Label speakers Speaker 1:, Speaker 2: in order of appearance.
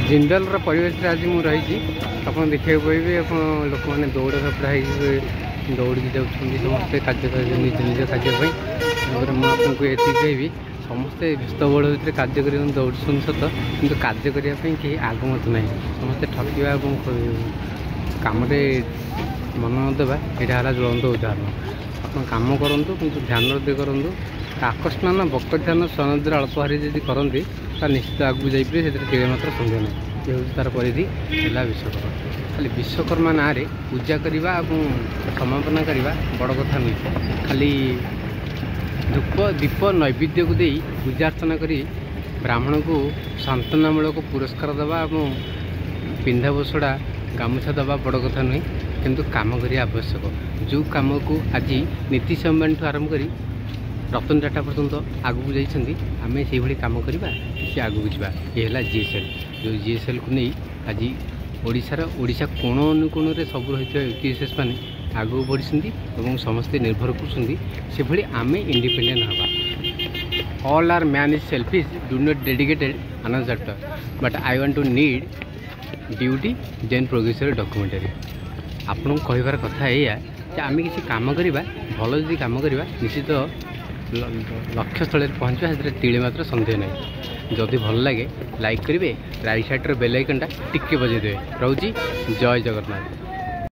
Speaker 1: जिंदल परिवेश आज मुझे रही आप देखा पाइबे आप लोक मैंने दौड़ धपड़ा दौड़ी जाऊँगी समस्ते कार्य निज निज कार्य मुझे ये कहबी समस्ते व्यस्तबहुल भितर कार्य कर दौड़ुन सत कि कार्य करने कहीं आगमत ना समस्ते ठकवा कम मन न देवा यहाँ है ज्वलंत उदाहरण आप कम करूँ कि ध्यान दे करूँ आकस्मान बक ध्यान स्वनद्र अल्प हारी जब करते निश्चित आगू जाइए से मात्र सन्देह ना ये हूँ तार परिधि है विश्वकर्मा खाली विश्वकर्मा ना पूजा करवा समापना करवा बड़ कथा नुहे खाली धूप दीप नैवेद्य को दे पूजा अर्चना करी ब्राह्मण को सांत्वनामूलक पुरस्कार देवा और पिंधा बसड़ा गामुछा देवा बड़ कथा नुहे किंतु काम करिया आवश्यक जो काम को आज नीति सम्मान आरंभ करी रतन टाटा पर्यंत आगू जाइए आम से भाई कम करवा कि आगू जा ये है जीएसएल जो जीएसएल को नहीं आज ओडिशा कोण अनुकोण में सब रही यूटीएसएस मैंने आगू बढ़ी समस्ते निर्भर कर आम इंडिपेंडेंट हवा all are man is selfish do not dedicated another but I want to need duty then progressive documentary आपन कहबार कथा या आम किसी काम करवा भल जदि काम करवा निश्चित लक्ष्य स्थल पहुँचा से तिले मात्र सन्देह नहीं जदि भल लगे लाइक करेंगे राइट साइड बेल आइकन टिके बजे देवे रोची जय जगन्नाथ।